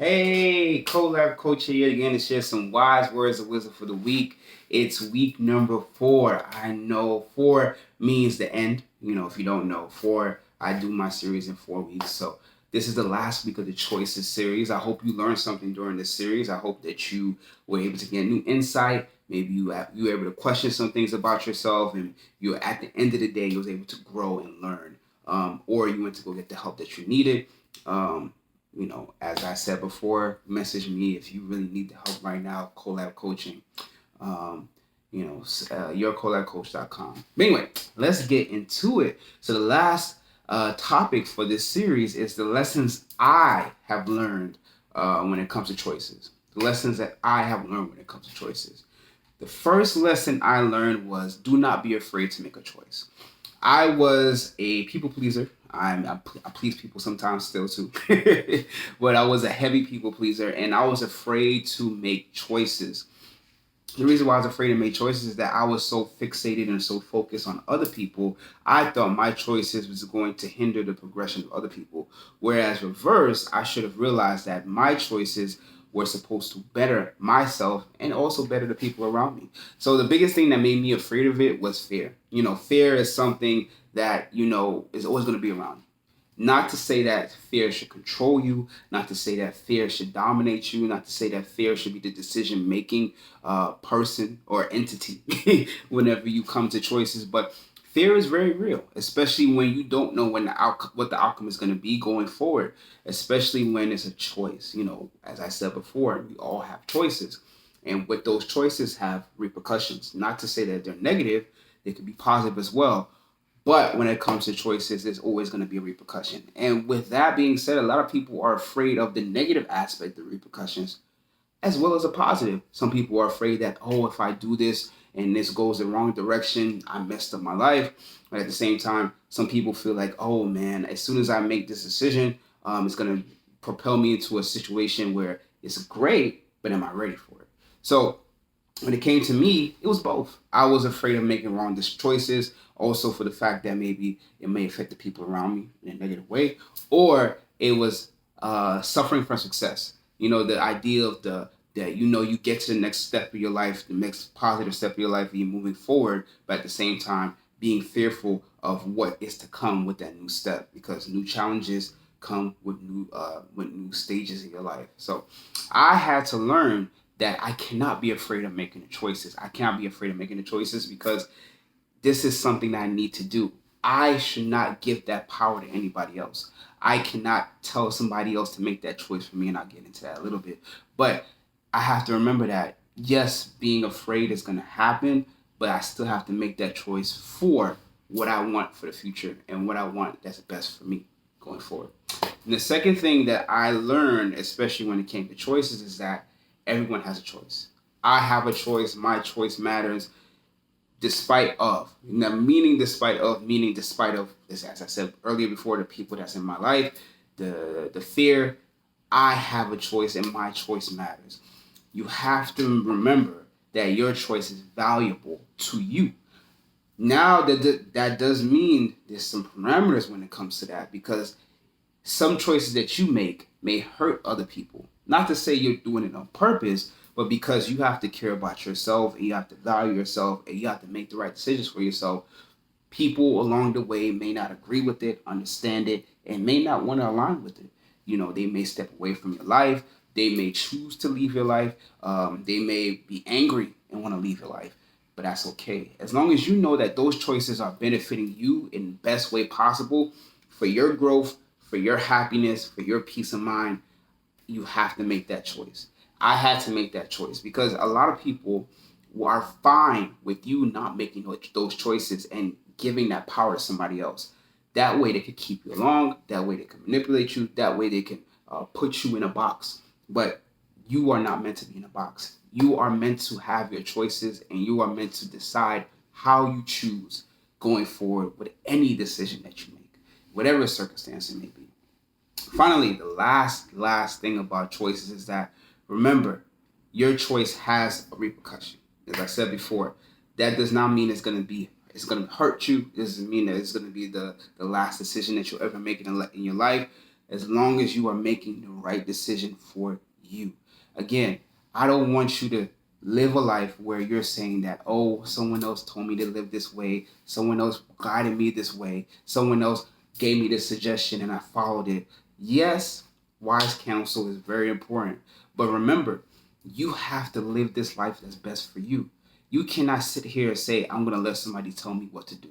Hey, Colabcoaching yet again to share some wise words of wisdom for the week. It's week number 4. I know 4 means the end. If you don't know, 4, I do my series in 4 weeks. So this is the last week of the Choices series. I hope you learned something during this series. I hope that you were able to get new insight. Maybe you were able to question some things about yourself, and you at the end of the day, you was able to grow and learn. Or you went to go get the help that you needed. As I said before, message me if you really need the help right now. Collab Coaching, yourcollabcoach.com. But anyway, let's get into it. So the last topic for this series is the lessons I have learned when it comes to choices. The lessons that I have learned when it comes to choices. The first lesson I learned was do not be afraid to make a choice. I was a people pleaser. I please people sometimes still too, but I was a heavy people pleaser, and I was afraid to make choices. The reason why I was afraid to make choices is that I was so fixated and so focused on other people. I thought my choices was going to hinder the progression of other people. Whereas reverse, I should have realized that my choices were supposed to better myself and also better the people around me. So the biggest thing that made me afraid of it was fear. Fear is something that, is always going to be around. Not to say that fear should control you, not to say that fear should dominate you, not to say that fear should be the decision-making person or entity whenever you come to choices, but fear is very real, especially when you don't know what the outcome is going to be going forward, especially when it's a choice. As I said before, we all have choices, and with those choices have repercussions. Not to say that they're negative, they could be positive as well. But when it comes to choices, there's always going to be a repercussion. And with that being said, a lot of people are afraid of the negative aspect of repercussions as well as a positive. Some people are afraid that, oh, if I do this and this goes the wrong direction, I messed up my life. But at the same time, some people feel like, oh man, as soon as I make this decision, it's going to propel me into a situation where it's great, but am I ready for it? So when it came to me, it was both. I was afraid of making wrong choices, also for the fact that maybe it may affect the people around me in a negative way, or it was suffering from success. The idea of that you get to the next step of your life, the next positive step of your life, and you're moving forward, but at the same time being fearful of what is to come with that new step, because new challenges come with new stages in your life. So I had to learn that I cannot be afraid of making the choices. I cannot be afraid of making the choices because this is something that I need to do. I should not give that power to anybody else. I cannot tell somebody else to make that choice for me, and I'll get into that a little bit. But I have to remember that, yes, being afraid is going to happen, but I still have to make that choice for what I want for the future and what I want that's best for me going forward. And the second thing that I learned, especially when it came to choices, is that everyone has a choice. I have a choice. My choice matters despite of. Now, meaning despite of, as I said earlier before, the people that's in my life, the fear. I have a choice and my choice matters. You have to remember that your choice is valuable to you. Now, that does mean there's some parameters when it comes to that, because some choices that you make may hurt other people. Not to say you're doing it on purpose, but because you have to care about yourself and you have to value yourself and you have to make the right decisions for yourself. People along the way may not agree with it, understand it, and may not want to align with it. They may step away from your life. They may choose to leave your life. They may be angry and want to leave your life. But that's okay. As long as you know that those choices are benefiting you in the best way possible for your growth, for your happiness, for your peace of mind, you have to make that choice. I had to make that choice because a lot of people are fine with you not making those choices and giving that power to somebody else. That way they can keep you along. That way they can manipulate you. That way they can put you in a box. But you are not meant to be in a box. You are meant to have your choices, and you are meant to decide how you choose going forward with any decision that you make, whatever circumstance it may be. Finally, the last thing about choices is that, remember, your choice has a repercussion. As I said before, that does not mean it's going to hurt you. It doesn't mean that it's going to be the last decision that you'll ever make in your life. as long as you are making the right decision for you. Again, I don't want you to live a life where you're saying that, oh, someone else told me to live this way, someone else guided me this way, someone else gave me this suggestion and I followed it. Yes, wise counsel is very important. But remember, you have to live this life that's best for you. You cannot sit here and say, I'm going to let somebody tell me what to do.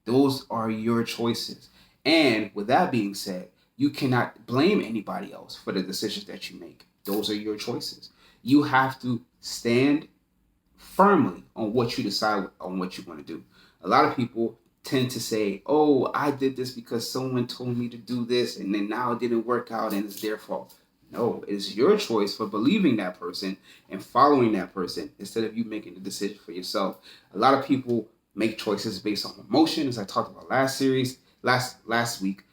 Those are your choices. And with that being said, you cannot blame anybody else for the decisions that you make. Those are your choices. You have to stand firmly on what you decide on what you want to do. A lot of people tend to say, oh, I did this because someone told me to do this and then now it didn't work out and it's their fault. No, it's your choice for believing that person and following that person instead of you making the decision for yourself. A lot of people make choices based on emotion, as I talked about last week,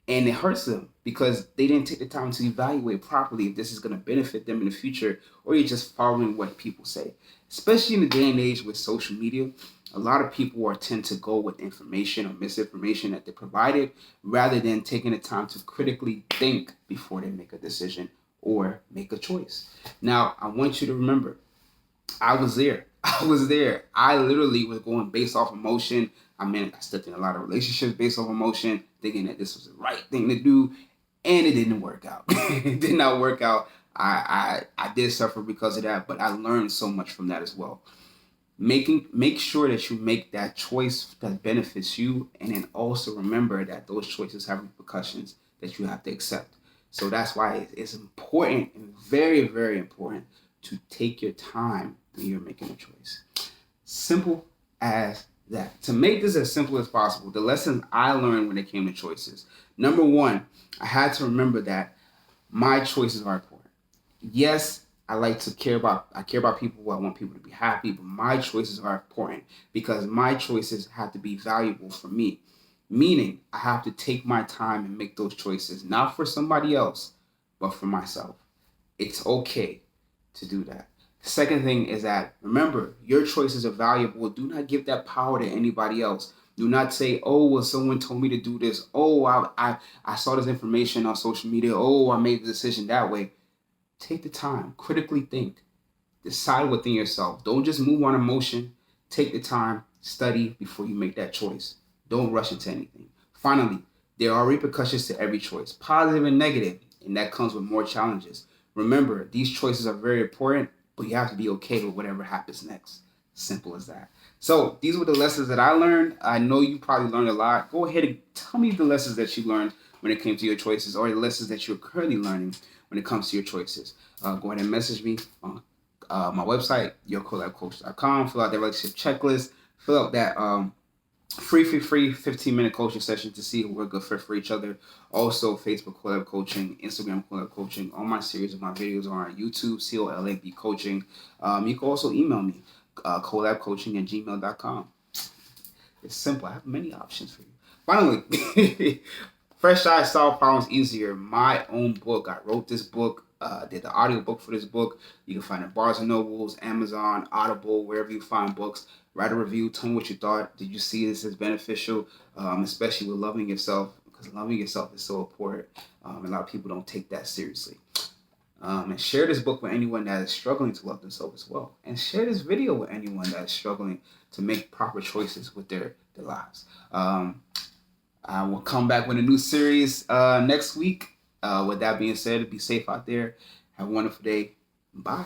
and it hurts them because they didn't take the time to evaluate properly if this is going to benefit them in the future, or you're just following what people say. Especially in the day and age with social media, a lot of people are tend to go with information or misinformation that they provided rather than taking the time to critically think before they make a decision or make a choice. Now, I want you to remember, I was there. I was there. I literally was going based off emotion. I mean, I stepped in a lot of relationships based off emotion, thinking that this was the right thing to do, and it didn't work out. It did not work out. I did suffer because of that, but I learned so much from that as well. Make sure that you make that choice that benefits you, and then also remember that those choices have repercussions that you have to accept. So that's why it's important and very, very important to take your time when you're making a choice. Simple as that. To make this as simple as possible, the lessons I learned when it came to choices. Number one, I had to remember that my choices are important. Yes, I care about people. I want people to be happy, but my choices are important because my choices have to be valuable for me. Meaning, I have to take my time and make those choices, not for somebody else, but for myself. It's okay to do that. The second thing is that remember, your choices are valuable. Do not give that power to anybody else. Do not say, oh, well, someone told me to do this. Oh, I saw this information on social media. Oh, I made the decision that way. Take the time, critically think, decide within yourself. Don't just move on emotion. Take the time, study before you make that choice. Don't rush into anything. Finally, there are repercussions to every choice, positive and negative, and that comes with more challenges. Remember, these choices are very important, but you have to be okay with whatever happens next. Simple as that. So these were the lessons that I learned. I know you probably learned a lot. Go ahead and tell me the lessons that you learned when it came to your choices, or the lessons that you're currently learning when it comes to your choices. Go ahead and message me on my website, yourcolabcoach.com. Fill out that relationship checklist. Fill out that free 15-minute coaching session to see if we're a good fit for each other. Also, Facebook Collab Coaching, Instagram Collab Coaching. All my series of my videos are on YouTube, COLAB Coaching. You can also email me, collabcoaching@gmail.com. It's simple. I have many options for you. Finally, Fresh Eyes Solve Problems Easier, my own book. I wrote this book, did the audiobook for this book. You can find it at Barnes & Nobles, Amazon, Audible, wherever you find books. Write a review. Tell me what you thought. Did you see this as beneficial, especially with loving yourself? Because loving yourself is so important. A lot of people don't take that seriously. And share this book with anyone that is struggling to love themselves as well. And share this video with anyone that is struggling to make proper choices with their lives. I will come back with a new series next week. With that being said, be safe out there. Have a wonderful day. Bye.